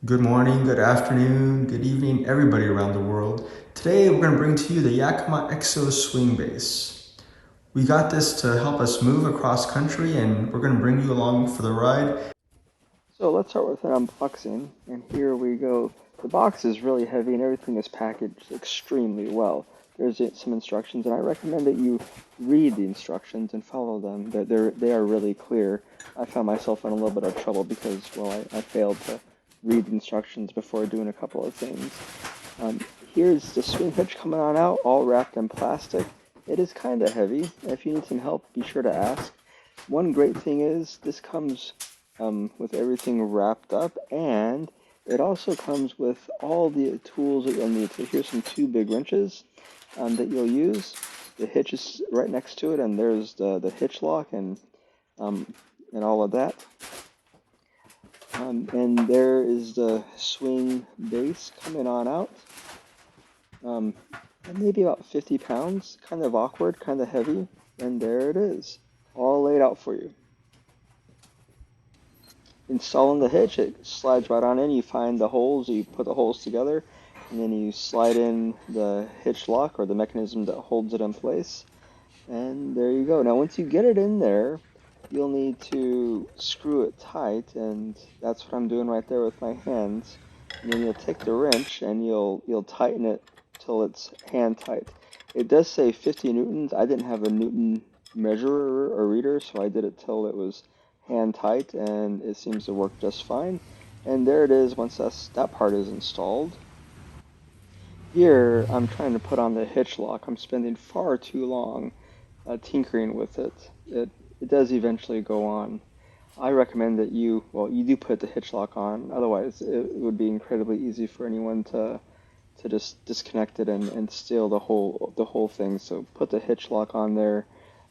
Good morning, good afternoon, good evening, everybody around the world. Today we're going to bring to you the Yakima EXO Swing Base. We got this to help us move across country and we're going to bring you along for the ride. So let's start with an unboxing, and here we go. The box is really heavy and everything is packaged extremely well. There's some instructions, and I recommend that you read the instructions and follow them. They are really clear. I found myself in a little bit of trouble because, well, I failed to read the instructions before doing a couple of things. Um, Here's the swing hitch coming on out, all wrapped in plastic. It is kind of heavy. If you need some help, be sure to ask. One great thing is this comes with everything wrapped up, and it also comes with all the tools that you'll need. So here's some two big wrenches that you'll use. The hitch is right next to it, and there's the hitch lock um, and all of that. And there is the swing base coming on out. Um, Maybe about 50 pounds, kind of awkward, kind of heavy, and there it is, all laid out for you. Installing the hitch, it slides right on in. You find the holes, you put the holes together, and then you slide in the hitch lock or the mechanism that holds it in place. And there you go. Now, once you get it in there, you'll need to screw it tight, and that's what I'm doing right there with my hands. And then you'll take the wrench and you'll tighten it till it's hand tight. It does say 50 newtons. I didn't have a newton measurer or reader, so I did it till it was hand tight, and it seems to work just fine. And there it is once that part is installed. Here, I'm trying to put on the hitch lock. I'm spending far too long tinkering with it. It does eventually go on. I recommend that you do put the hitch lock on. Otherwise, it would be incredibly easy for anyone to just disconnect it and steal the whole thing. So put the hitch lock on there,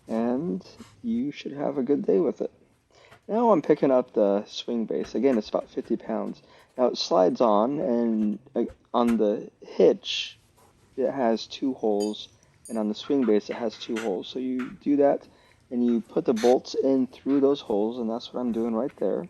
and you should have a good day with it. Now I'm picking up the swing base. Again, it's about 50 pounds. Now it slides on, and on the hitch, it has two holes, and on the swing base, it has two holes. So you do that, and you put the bolts in through those holes, and that's what I'm doing right there.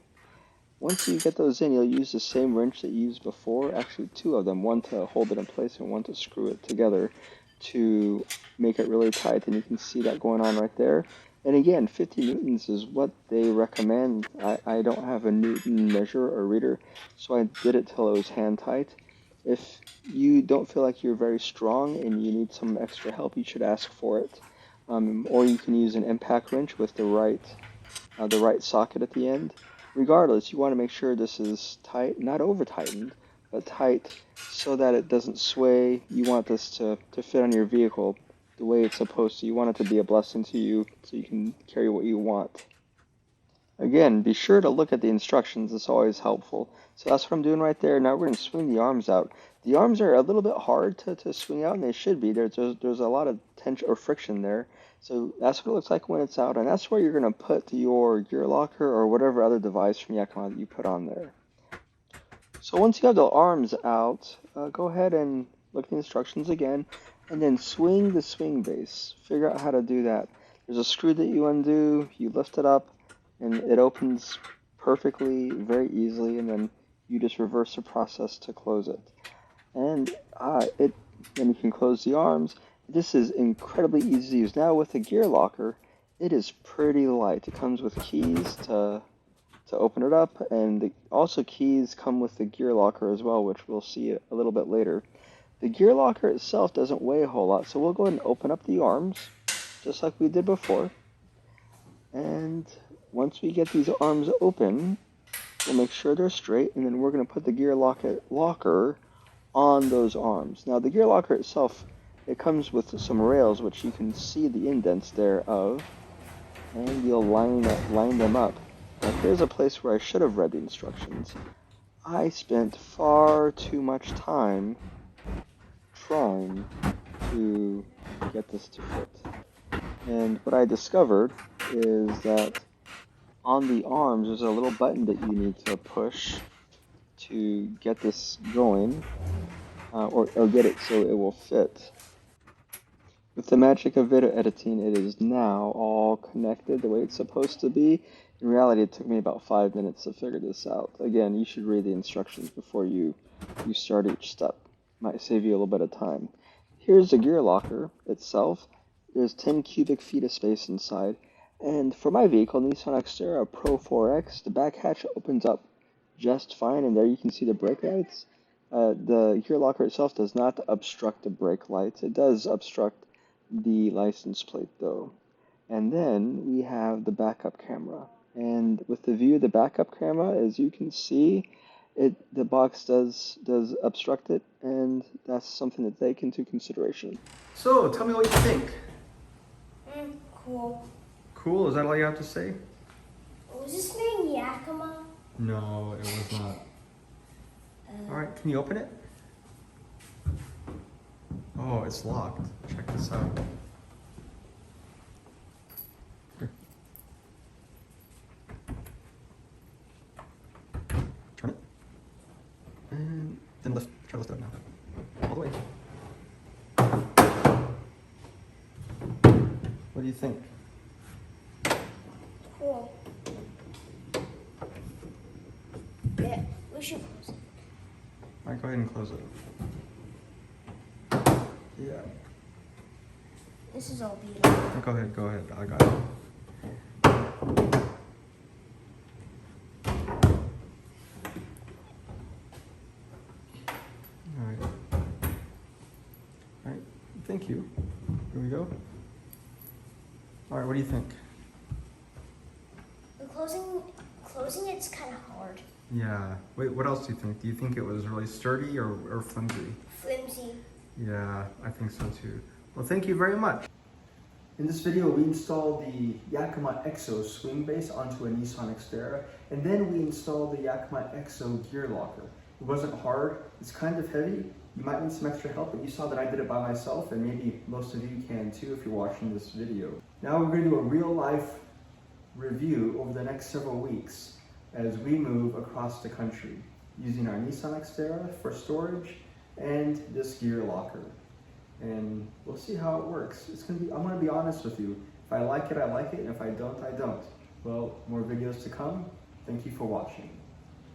Once you get those in, you'll use the same wrench that you used before, actually two of them, one to hold it in place and one to screw it together to make it really tight, and you can see that going on right there. And again, 50 newtons is what they recommend. I don't have a newton measure or reader, so I did it till it was hand tight. If you don't feel like you're very strong and you need some extra help, you should ask for it. Or you can use an impact wrench with the right socket at the end. Regardless, you want to make sure this is tight, not over tightened, but tight so that it doesn't sway. You want this to fit on your vehicle the way it's supposed to. You want it to be a blessing to you so you can carry what you want. Again, be sure to look at the instructions. It's always helpful. So that's what I'm doing right there. Now we're going to swing the arms out. The arms are a little bit hard to swing out, and they should be. There's a lot of tension or friction there. So that's what it looks like when it's out, and that's where you're going to put your gear locker or whatever other device from Yakima that you put on there. So once you have the arms out, go ahead and look at the instructions again, and then swing the swing base. Figure out how to do that. There's a screw that you undo, you lift it up, and it opens perfectly, very easily, and then you just reverse the process to close it. And then you can close the arms. This is incredibly easy to use. Now with the gear locker, it is pretty light. It comes with keys to open it up, and also keys come with the gear locker as well, which we'll see a little bit later. The gear locker itself doesn't weigh a whole lot, so we'll go ahead and open up the arms, just like we did before. And once we get these arms open, we'll make sure they're straight, and then we're going to put the gear locker on those arms. Now the gear locker itself, it comes with some rails which you can see the indents there of, and you'll line them up. Now here's a place where I should have read the instructions. I spent far too much time trying to get this to fit. And what I discovered is that on the arms there's a little button that you need to push to get this going, or get it so it will fit. With the magic of video editing, it is now all connected the way it's supposed to be. In reality, it took me about 5 minutes to figure this out. Again, you should read the instructions before you start each step. Might save you a little bit of time. Here's the gear locker itself. There's 10 cubic feet of space inside. And for my vehicle, Nissan Xterra Pro 4X, the back hatch opens up just fine, and there you can see the brake lights. The gear locker itself does not obstruct the brake lights. It does obstruct the license plate, though. And then we have the backup camera. And with the view of the backup camera, as you can see, the box does obstruct it, and that's something to take into consideration. So, tell me what you think. Cool. Cool, is that all you have to say? Was this made in Yakima? No, it was not. Alright, can you open it? Oh, it's locked. Check this out. Here. Turn it. And then try to lift it up now. All the way. What do you think? Cool. Yeah, we should close it. Alright, go ahead and close it. Yeah. This is all beautiful. Go ahead. I got it. Alright, thank you. Here we go. Alright, what do you think? The closing it's kind of hard. Yeah. Wait, what else do you think? Do you think it was really sturdy or flimsy? Flimsy. Yeah, I think so too. Well, thank you very much. In this video, we installed the Yakima EXO Swing Base onto a Nissan Xterra, and then we installed the Yakima EXO Gearlocker. It wasn't hard, it's kind of heavy. You might need some extra help, but you saw that I did it by myself, and maybe most of you can too if you're watching this video. Now we're going to do a real-life review over the next several weeks as we move across the country using our Nissan Xterra for storage and this Gearlocker. And we'll see how it works. I'm gonna be honest with you. If I like it, I like it, and if I don't, I don't. Well, more videos to come. Thank you for watching.